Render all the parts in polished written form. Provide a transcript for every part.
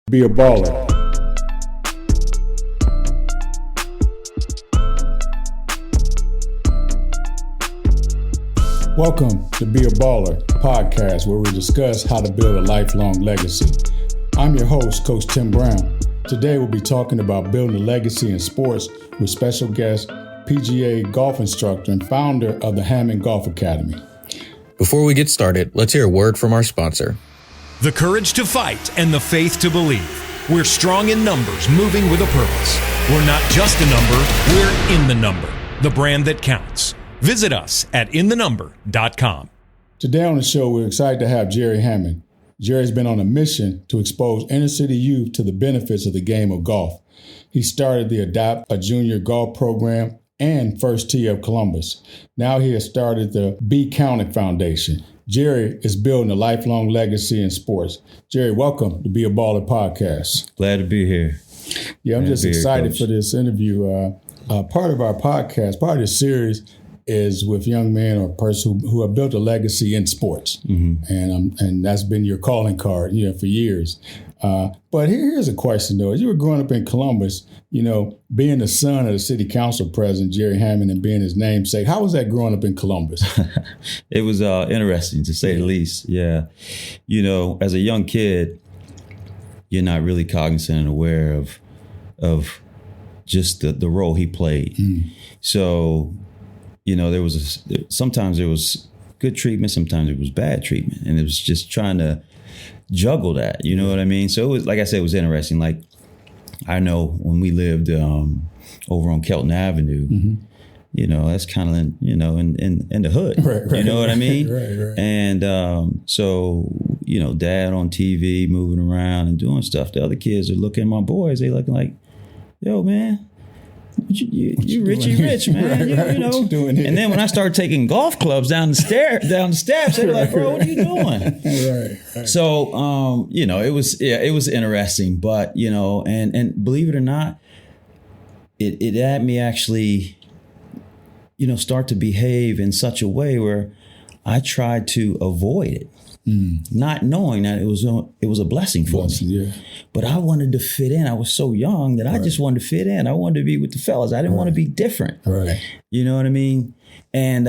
Be a baller. Welcome to Be a Baller podcast, where we discuss how to build a lifelong legacy. I'm your host, Coach Tim Brown. Today we'll be talking about building a legacy in sports with special guest, PGA golf instructor and founder of the Hammond Golf Academy. Before we get started, let's hear a word from our sponsor. The courage to fight and the faith to believe. We're strong in numbers, moving with a purpose. We're not just a number, we're in the number, the brand that counts. Visit us at inthenumber.com. Today on the show, we're excited to have Gerry Hammond. Gerry's been on a mission to expose inner city youth to the benefits of the game of golf. He started the Adopt a Junior Golf Program and First Tee of Columbus. Now he has started the Be Counted Foundation. Gerry is building a lifelong legacy in sports. Gerry, welcome to Be a Baller podcast. Glad to be here. Yeah, I'm just excited for this interview. Part of our podcast, part of this series is with young men or person who have built a legacy in sports. Mm-hmm. And that's been your calling card, for years. But here's a question, though. As you were growing up in Columbus, being the son of the city council president, Gerry Hammond, and being his namesake, how was that growing up in Columbus? It was interesting, to say the least. Yeah. As a young kid, you're not really cognizant and aware of just the role he played. Mm. So, sometimes there was good treatment, sometimes it was bad treatment. And it was just trying to juggle that, you know what I mean? So it was, like I said, it was interesting. Like, I know when we lived over on Kelton Avenue, mm-hmm. That's kind of, in the hood, right, you know what I mean? Right. And so, dad on TV moving around and doing stuff. The other kids are looking at my boys, they looking like, yo, man, you rich, man. Right. What you doing here? And then when I started taking golf clubs down the steps, they were like, bro, what are you doing? Right. So, it was interesting, but, and believe it or not, it had me actually, start to behave in such a way where I tried to avoid it. Not knowing that it was a blessing for me. Yeah. But I wanted to fit in. I was so young that I just wanted to fit in. I wanted to be with the fellas. I didn't want to be different. Right. You know what I mean? And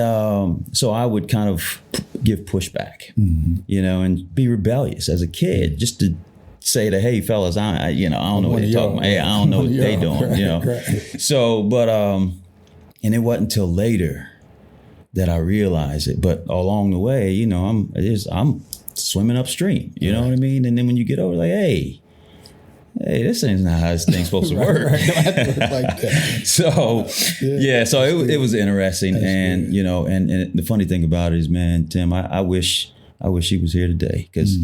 so I would kind of give pushback, and be rebellious as a kid, just to say that, hey, fellas, I don't know what they're talking about. Hey, I don't know what they're doing, Right. So, but, and it wasn't until later that I realized it. But along the way, I'm swimming upstream, you know what I mean? And then when you get over, like, hey, this ain't not how this thing's supposed to work. So, so it was interesting. That's and, good. And the funny thing about it is, man, Tim, I wish he was here today, because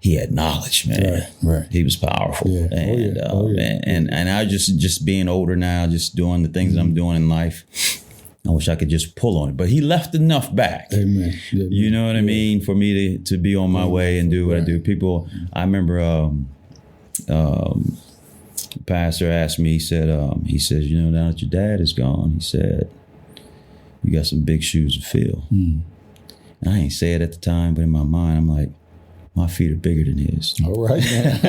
he had knowledge, man. Right. He was powerful. Yeah. And, and I just being older now, just doing the things that I'm doing in life, I wish I could just pull on it, but he left enough back. Amen. Yeah, you know what I mean? For me to be on my way and do what I do. People, I remember pastor asked me, he says, now that your dad is gone, he said, you got some big shoes to fill. And I ain't say it at the time, but in my mind, I'm like, my feet are bigger than his. All right, man.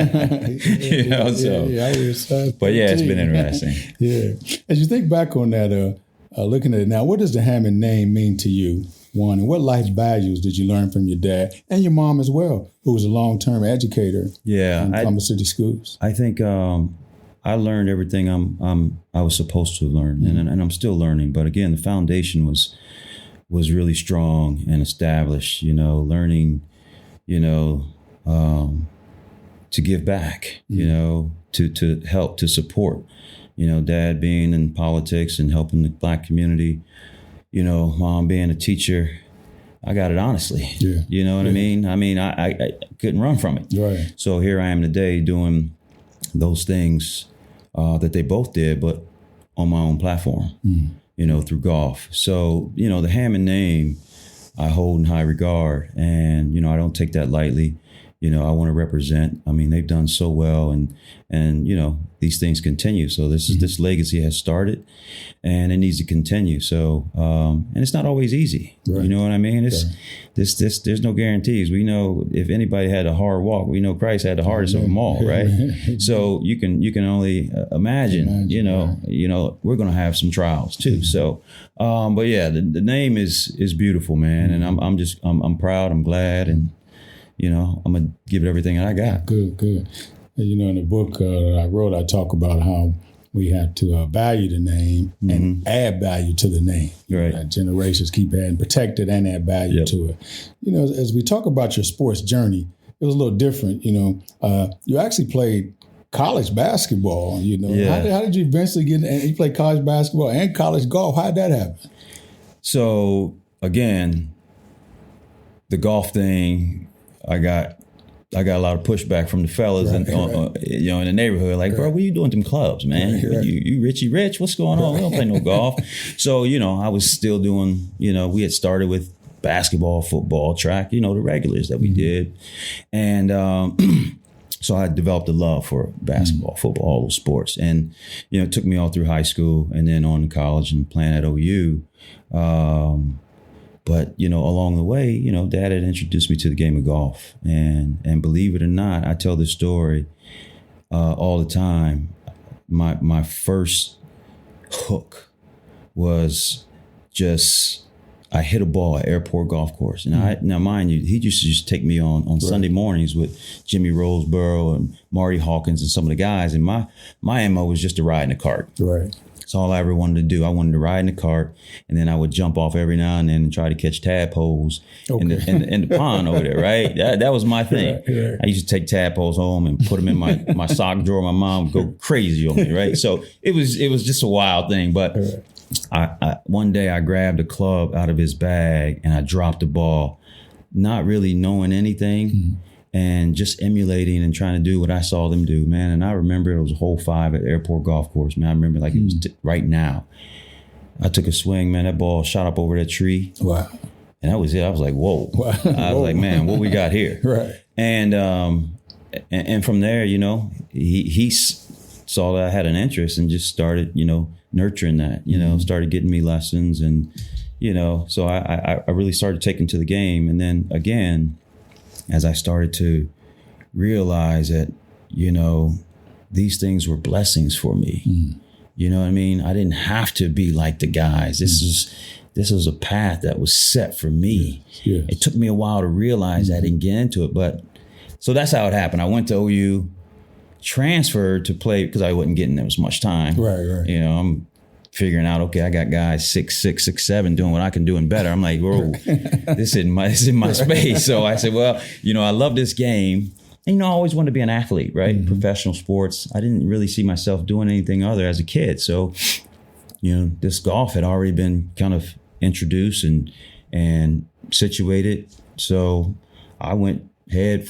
But it's been interesting. Yeah. As you think back on that, looking at it now, what does the Hammond name mean to you, one? And what life values did you learn from your dad and your mom as well, who was a long-term educator in Columbus City schools? I think I learned everything I was supposed to learn, and I'm still learning. But again, the foundation was really strong and established, learning, to give back, to help, to support. Dad being in politics and helping the Black community, mom being a teacher. I got it honestly. Yeah. You know what I mean? I couldn't run from it. Right. So here I am today doing those things that they both did, but on my own platform, through golf. So, the Hammond name I hold in high regard, and, I don't take that lightly. I want to represent. I mean, they've done so well, and these things continue. So this legacy has started, and it needs to continue. So, and it's not always easy. Right. You know what I mean? It's there's no guarantees. We know if anybody had a hard walk, we know Christ had the hardest of them all, right? So you can only imagine. We're going to have some trials too. So, but yeah, the name is beautiful, man, and I'm proud. I'm glad, and I'm gonna give it everything I got. Good. In the book that I wrote, I talk about how we have to value the name and add value to the name. Right. Generations keep adding, protect it and add value to it. As we talk about your sports journey, it was a little different. You actually played college basketball. How did you eventually get? And you played college basketball and college golf. How did that happen? So again, the golf thing, I got a lot of pushback from the fellas in the neighborhood. Like, bro, what are you doing to them clubs, man? You Richie Rich? What's going on? We don't play no golf. So, I was still doing, we had started with basketball, football, track, the regulars that we did. And so I developed a love for basketball, football, all those sports. And, it took me all through high school and then on to college and playing at OU. But, along the way, Dad had introduced me to the game of golf. And believe it or not, I tell this story all the time. My first hook was I hit a ball at Airport Golf Course. And now, mind you, he used to just take me on Sunday mornings with Jimmy Roseborough and Marty Hawkins and some of the guys. And my MO was just to ride in the cart. Right. That's all I ever wanted to do. I wanted to ride in the cart, and then I would jump off every now and then and try to catch tadpoles in the pond over there, right? That was my thing. Right. I used to take tadpoles home and put them in my sock drawer. My mom would go crazy on me, right? So it was just a wild thing. But I one day I grabbed a club out of his bag and I dropped the ball, not really knowing anything. And just emulating and trying to do what I saw them do, man. And I remember it was a hole 5 at Airport Golf Course, man. I remember like it was right now. I took a swing, man. That ball shot up over that tree. Wow. And that was it. I was like, whoa. Wow. I was like, man, what we got here? Right. And from there, he saw that I had an interest and just started, nurturing that, started getting me lessons. And, so I really started taking to the game. And then again, as I started to realize that, these things were blessings for me. You know what I mean? I didn't have to be like the guys. This was a path that was set for me. Yes. It took me a while to realize that and get into it. But so that's how it happened. I went to OU, transferred to play because I wasn't getting as much time. Right. I'm figuring out, okay, I got guys 6'6", 6'7", doing what I can do and better. I'm like, whoa, this isn't my space. So I said, well, I love this game. And, I always wanted to be an athlete, right? Professional sports. I didn't really see myself doing anything other as a kid. So, this golf had already been kind of introduced and situated. So I went head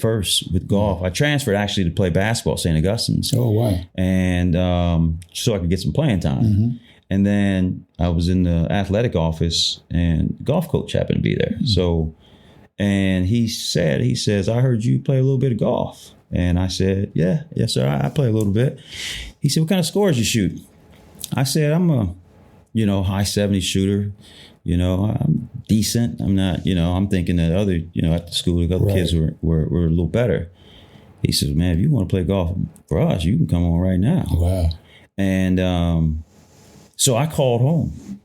first with golf. I transferred actually to play basketball at St Augustine. Oh, wow. And so I could get some playing time. And then I was in the athletic office and the golf coach happened to be there. So, and he says, I heard you play a little bit of golf. And I said, yes, sir, I play a little bit. He said, what kind of scores you shoot? I said, I'm a, high 70s shooter. I'm decent. I'm not, I'm thinking that other, at the school, the other kids were a little better. He says, man, if you want to play golf for us, you can come on right now. Wow. And so I called home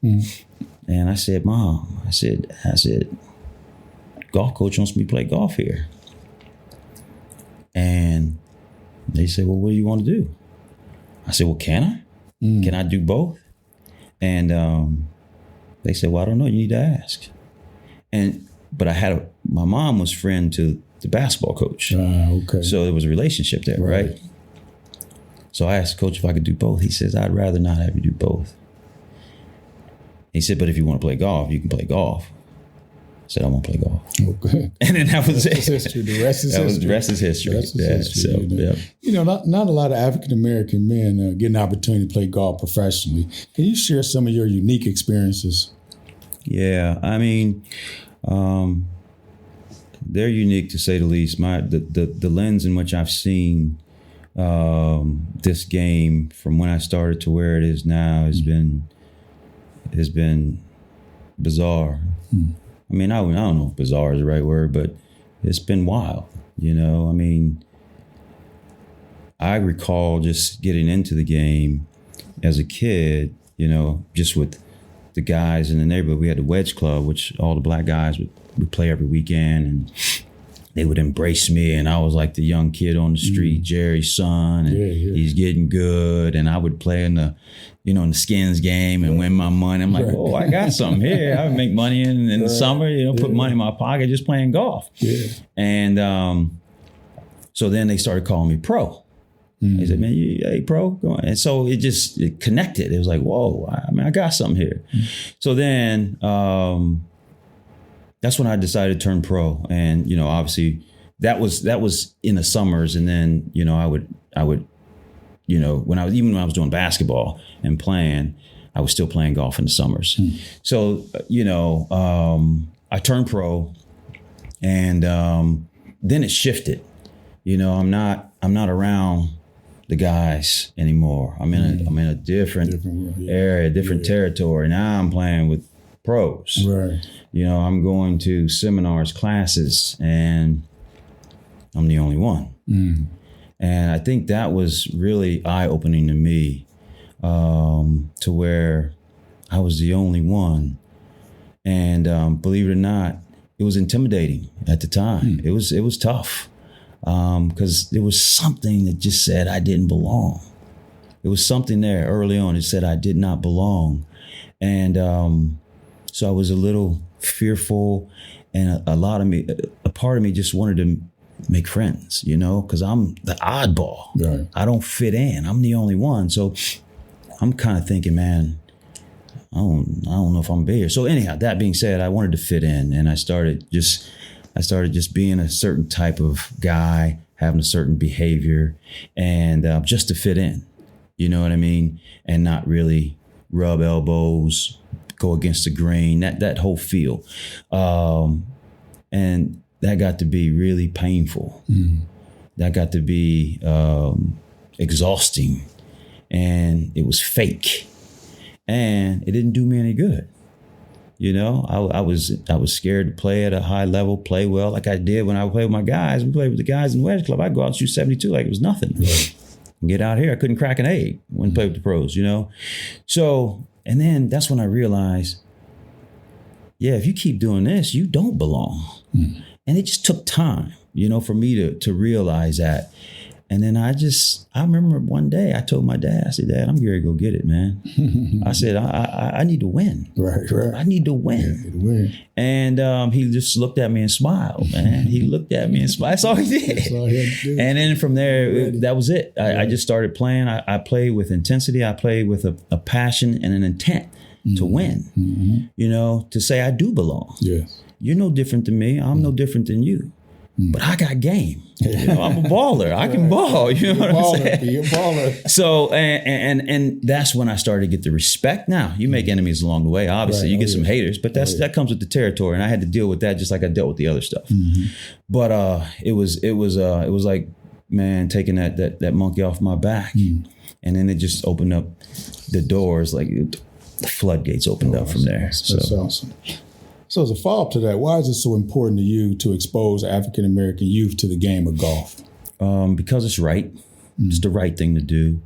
and I said, Mom, I said, golf coach wants me to play golf here. And they said, well, what do you want to do? I said, well, can I? Can I do both? And they said, well, I don't know. You need to ask. But my mom was friend to the basketball coach. Okay. So there was a relationship there, right? So I asked the coach if I could do both. He says, I'd rather not have you do both. He said, but if you want to play golf, you can play golf. I said, I won't play golf. Okay. And then that was it. History. The rest is history. The rest is history. Not a lot of African-American men get an opportunity to play golf professionally. Can you share some of your unique experiences? Yeah. I mean, they're unique to say the least. The lens in which I've seen this game from when I started to where it is now has been bizarre. I mean, I don't know if bizarre is the right word, but it's been wild. You know, I mean, I recall just getting into the game as a kid, you know, just with the guys in the neighborhood. We had the Wedge Club, which all the black guys would play every weekend, and they would embrace me. And I was like the young kid on the street, Jerry's son, and he's getting good. And I would play in the Skins game and win my money. I'm like, oh, I got something here. I would make money in the summer, you know, put money in my pocket just playing golf. Yeah. And so then they started calling me pro. They said, man, hey, pro, go on. And so it connected. It was like, whoa, I got something here. So then that's when I decided to turn pro. And, you know, obviously that was in the summers. And then, you know, I would, you know, when I was doing basketball and playing, I was still playing golf in the summers. So, you know, I turned pro, and then it shifted. You know, I'm not around the guys anymore. I'm in a different area, different territory. Now I'm playing with pros. Right. You know, I'm going to seminars, classes, and I'm the only one. And I think that was really eye-opening to me, to where I was the only one. And believe it or not, it was intimidating at the time. It was tough, because there was something that just said I didn't belong. There was something there early on that said I did not belong. And so I was a little fearful, and a part of me just wanted to make friends, you know, because I'm the oddball. Right. I don't fit in. I'm the only one. So I'm kind of thinking, man, I don't know if I'm be here. So anyhow, that being said, I wanted to fit in, and I started just being a certain type of guy, having a certain behavior, and just to fit in, you know what I mean? And not really rub elbows, go against the grain, that whole feel. And that got to be really painful. That got to be exhausting, and it was fake, and it didn't do me any good. You know, I was scared to play at a high level, play well, like I did when I would play with my guys. We played with the guys in the Wedge Club. I'd go out and shoot 72 like it was nothing. Right. Get out here, I couldn't crack an egg when I played with the pros, you know? So, and then that's when I realized, yeah, if you keep doing this, you don't belong. And it just took time, you know, for me to realize that. And then I remember one day I told my dad, I said, Dad, I'm going to go get it, man. I said, I need to win. Right. I need to win. And he just looked at me and smiled, man. He looked at me and smiled. That's all he did. That's all he had to do. And then from there, that was it. I just started playing. I played with intensity. I played with a passion and an intent to win, you know, to say I do belong. Yes. You're no different than me. I'm no different than you. But I got game. You know, I'm a baller. I can ball. You know what I'm saying? Be a baller. So, and that's when I started to get the respect. Now, you make enemies along the way. Obviously, you get some haters, but that comes with the territory. And I had to deal with that just like I dealt with the other stuff. But it was like, man, taking that monkey off my back. And then it just opened up the doors, like the floodgates opened up from there. That's awesome. So as a follow-up to that, why is it so important to you to expose African-American youth to the game of golf? Because it's right. It's the right thing to do.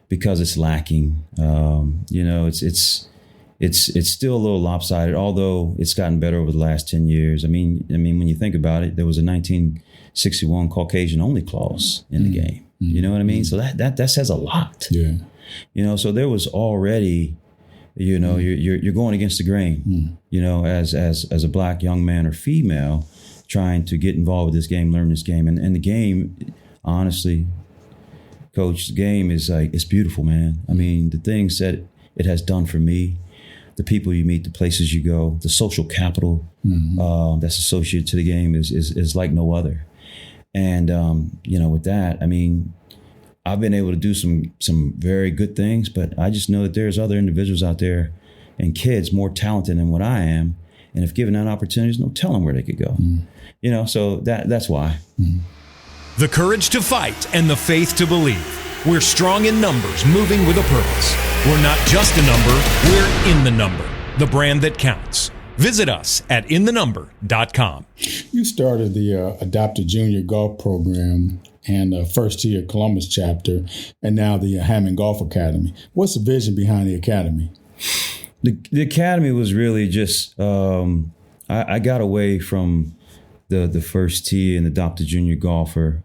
Because it's lacking. You know, it's still a little lopsided, although it's gotten better over the last 10 years. I mean, when you think about it, there was a 1961 Caucasian only clause in the game. You know what I mean? So that says a lot. Yeah. You know, so there was already, you know, you're going against the grain, you know, as a black young man or female trying to get involved with this game, learn this game. And the game, honestly, Coach, the game is like, it's beautiful, man. I mean, the things that it has done for me, the people you meet, the places you go, the social capital that's associated to the game is like no other. And, you know, with that, I mean, I've been able to do some very good things, but I just know that there's other individuals out there and kids more talented than what I am. And if given that opportunity, there's no telling where they could go. You know, so that's why. The courage to fight and the faith to believe. We're strong in numbers, moving with a purpose. We're not just a number, we're in the number, the brand that counts. Visit us at inthenumber.com. You started the Adopted Junior Golf Program and First Year Columbus chapter, and now the Hammond Golf Academy. What's the vision behind the academy? The academy was really just, I got away from the First Tee and Adopted Junior Golfer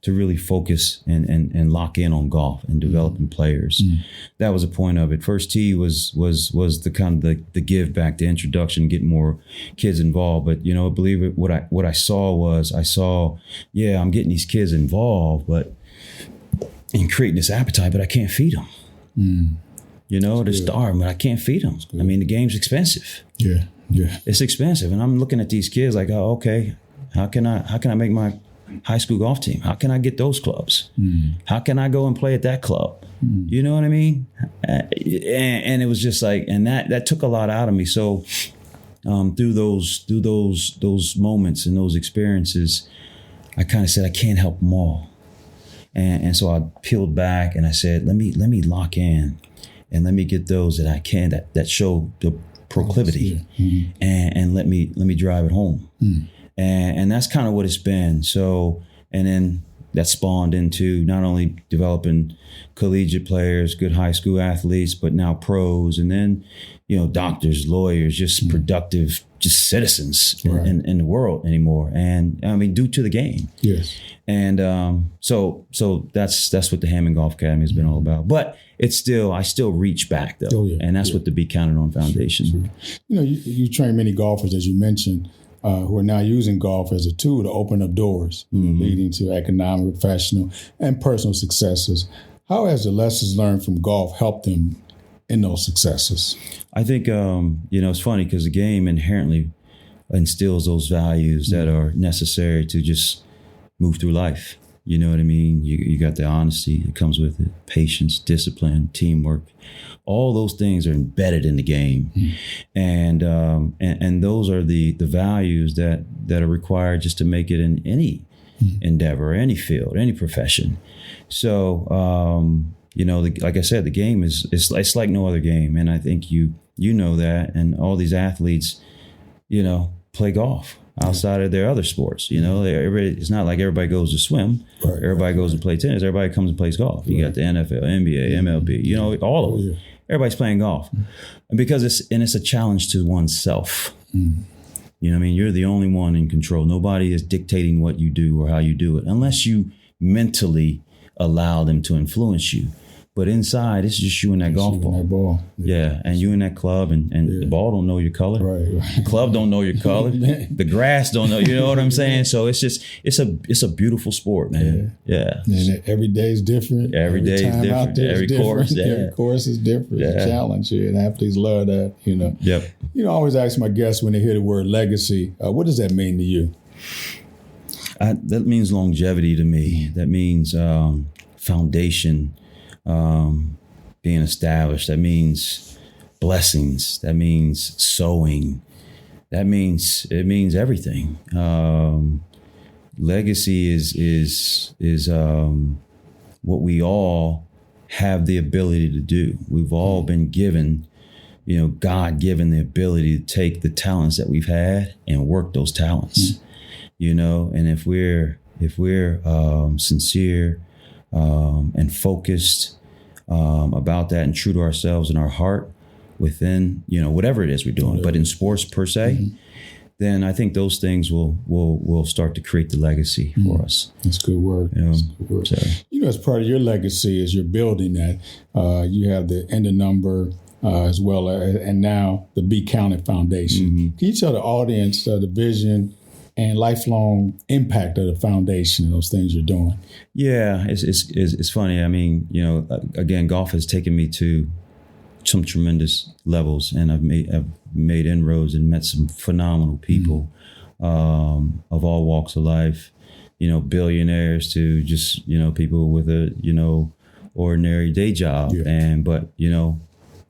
to really focus and lock in on golf and developing players. That was the point of it. First Tee was the kind of the give back, the introduction, get more kids involved. But, you know, believe it, what I saw, yeah, I'm getting these kids involved, but and creating this appetite, but I can't feed them. You know, they're starving, but I can't feed them. I mean, the game's expensive. Yeah. It's expensive. And I'm looking at these kids like, oh, okay, how can I make my high school golf team? How can I get those clubs? How can I go and play at that club? You know what I mean? And it was just like, and that took a lot out of me. So through those moments and those experiences, I kind of said, I can't help them all. And so I peeled back and I said, let me lock in and let me get those that I can, that show the proclivity, and let me drive it home. And that's kind of what it's been. So, and then that spawned into not only developing collegiate players, good high school athletes, but now pros, and then, you know, doctors, lawyers, just productive, just citizens in the world anymore. And I mean, due to the game. Yes. And so that's what the Hammond Golf Academy has been all about. But I still reach back though. And that's what the Be Counted On Foundation. Sure. You know, you train many golfers, as you mentioned, who are now using golf as a tool to open up doors, leading to economic, professional, and personal successes. How has the lessons learned from golf helped them in those successes? I think, you know, it's funny because the game inherently instills those values that are necessary to just move through life. You know what I mean? You got the honesty that comes with it, patience, discipline, teamwork. All those things are embedded in the game. And those are the values that are required just to make it in any endeavor, any field, any profession. So, you know, like I said, the game it's like no other game. And I think you know that. And all these athletes, you know, play golf outside of their other sports. You know, it's not like everybody goes to swim. Everybody goes to play tennis. Everybody comes and plays golf. You got the NFL, NBA, MLB, you know, all of them. Everybody's playing golf. And because it's a challenge to oneself. You know what I mean? You're the only one in control. Nobody is dictating what you do or how you do it, unless you mentally allow them to influence you. But inside, it's just you and that golf ball. Yeah, and you and that club, and the ball don't know your color. The club don't know your color. The grass don't know. You know what I'm saying? So it's just it's a beautiful sport, man. Yeah. And every day is different. Every day is different. Every course. Every course is different. It's a challenge here, and athletes love that. You know. Yep. You know, I always ask my guests when they hear the word legacy, what does that mean to you? That means longevity to me. That means foundation. Being established. That means blessings. That means sowing. It means everything. Legacy is what we all have the ability to do. We've all been given, you know, God given the ability to take the talents that we've had and work those talents. You know, and if we're sincere and focused about that and true to ourselves and our heart within, you know, whatever it is we're doing, but in sports per se, then I think those things will start to create the legacy for us. That's good work. That's good work. So, you know, as part of your legacy, as you're building that, you have the In the Number as well, and now the Be Counted Foundation. Can you tell the audience the vision and lifelong impact of the foundation and those things you're doing? Yeah, it's funny. I mean, you know, again, golf has taken me to some tremendous levels, and I've made inroads and met some phenomenal people of all walks of life. You know, billionaires to just, you know, people with a, you know, ordinary day job, but you know,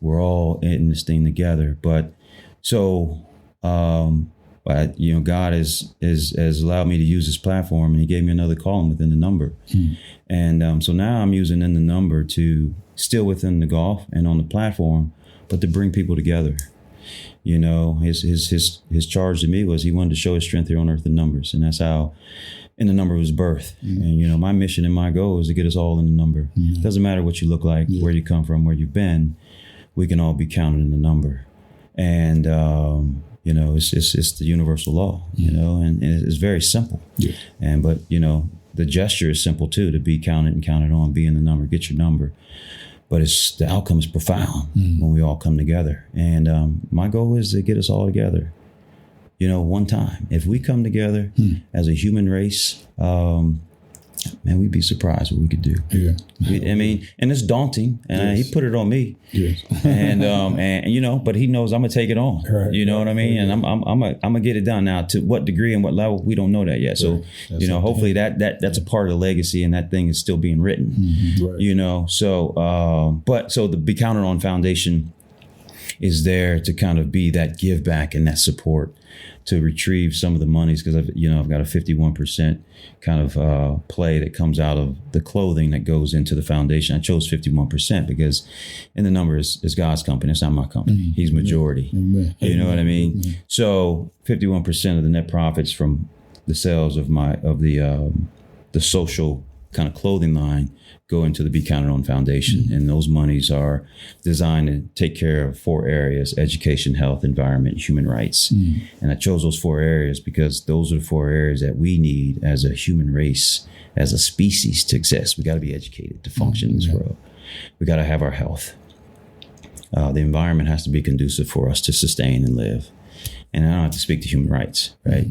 we're all in this thing together. But so But God has allowed me to use this platform, and He gave me another calling within the number. And so now I'm using in the number to still within the golf and on the platform, but to bring people together. His charge to me was He wanted to show His strength here on earth in numbers, and that's how in the number was birth. And my mission and my goal is to get us all in the number. Doesn't matter what you look like, where you come from, where you've been, we can all be counted in the number. And it's the universal law, and it's very simple. But the gesture is simple too, to be counted and counted on, be in the number, get your number. But the outcome is profound when we all come together. And my goal is to get us all together, one time. If we come together as a human race, man, we'd be surprised what we could do. And it's daunting, and He put it on me. And but He knows I'm gonna take it on. What I mean? And I'm gonna get it done. Now, to what degree and what level, we don't know that yet. So hopefully that's a part of the legacy, and that thing is still being written. So the Be Counted On Foundation is there to kind of be that give back and that support to retrieve some of the monies, because I've got a 51% kind of play that comes out of the clothing that goes into the foundation. I chose 51% because in the number is God's company. It's not my company. He's majority. You know what I mean? So 51% of the net profits from the sales of the social kind of clothing line go into the Be Counted On Foundation. And those monies are designed to take care of 4 areas: education, health, environment, human rights. And I chose those 4 areas because those are the 4 areas that we need as a human race, as a species, to exist. We got to be educated to function in this world. We got to have our health. The environment has to be conducive for us to sustain and live. And I don't have to speak to human rights, right?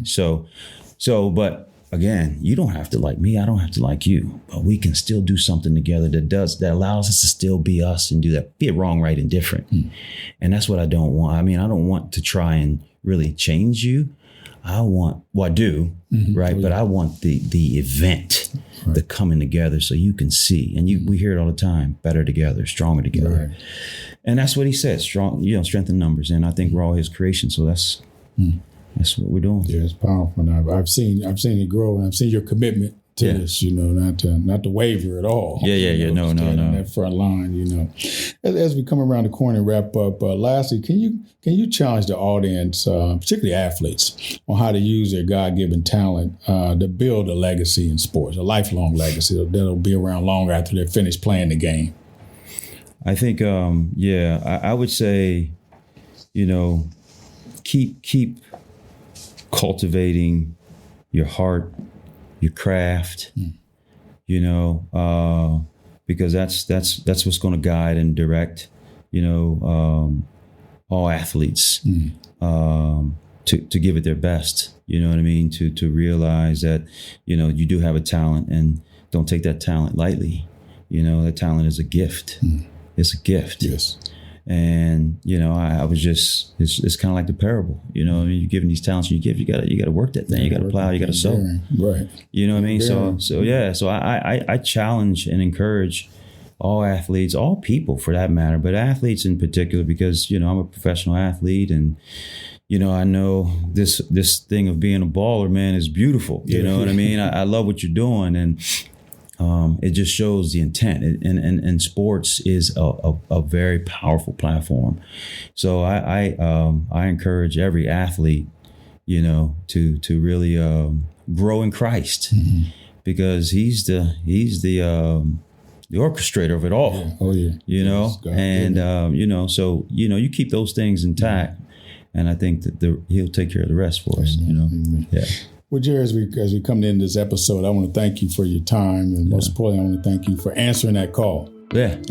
But again, you don't have to like me. I don't have to like you, but we can still do something together that allows us to still be us and do that, be it wrong, right, and different. And that's what I don't want. I mean, I don't want to try and really change you. I do, right? But I want the event, the coming together, so you can see. And we hear it all the time: better together, stronger together. And that's what He said: strong, strength in numbers. And I think we're all His creation, so that's what we're doing. Yeah, it's powerful. And I've seen it grow, and I've seen your commitment to this. Not to waver at all. No. That front line. As we come around the corner and wrap up, lastly, can you challenge the audience, particularly athletes, on how to use their God-given talent to build a legacy in sports, a lifelong legacy that'll be around long after they're finished playing the game? I think, I would say, keep cultivating your heart, your craft, because that's what's going to guide and direct, all athletes to give it their best. You know what I mean? To realize that, you do have a talent, and don't take that talent lightly. That talent is a gift. It's a gift. Yes. And, I was just, it's kind of like the parable, you're giving these talents you give, you got to work that thing. You got to plow, you got to sow. Right. You know what I mean? So I challenge and encourage all athletes, all people for that matter, but athletes in particular, because, I'm a professional athlete, and, I know this thing of being a baller, man, is beautiful. You know what I mean? I love what you're doing. And, it just shows the intent, and sports is a very powerful platform. So I encourage every athlete, to really grow in Christ, because he's the orchestrator of it all. So you keep those things intact, and I think that He'll take care of the rest for us. Well, Gerry, as we come to end this episode, I want to thank you for your time, and most importantly, I want to thank you for answering that call. That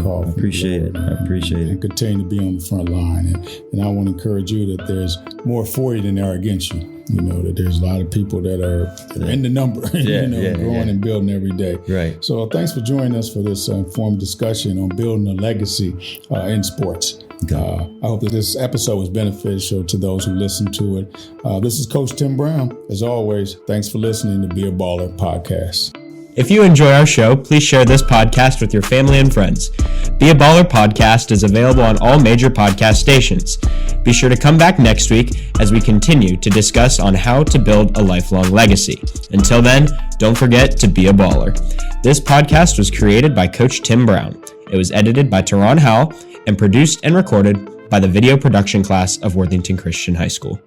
call. I appreciate it. And continue to be on the front line. And I want to encourage you that there's more for you than there are against you. That there's a lot of people that are in the number, growing and building every day. Right. So thanks for joining us for this informed discussion on building a legacy in sports. I hope that this episode was beneficial to those who listen to it. This is Coach Tim Brown. As always, thanks for listening to Be a Baller podcast. If you enjoy our show, please share this podcast with your family and friends. Be a Baller podcast is available on all major podcast stations. Be sure to come back next week as we continue to discuss on how to build a lifelong legacy. Until then, don't forget to be a baller. This podcast was created by Coach Tim Brown. It was edited by Teron Howell and produced and recorded by the video production class of Worthington Christian High School.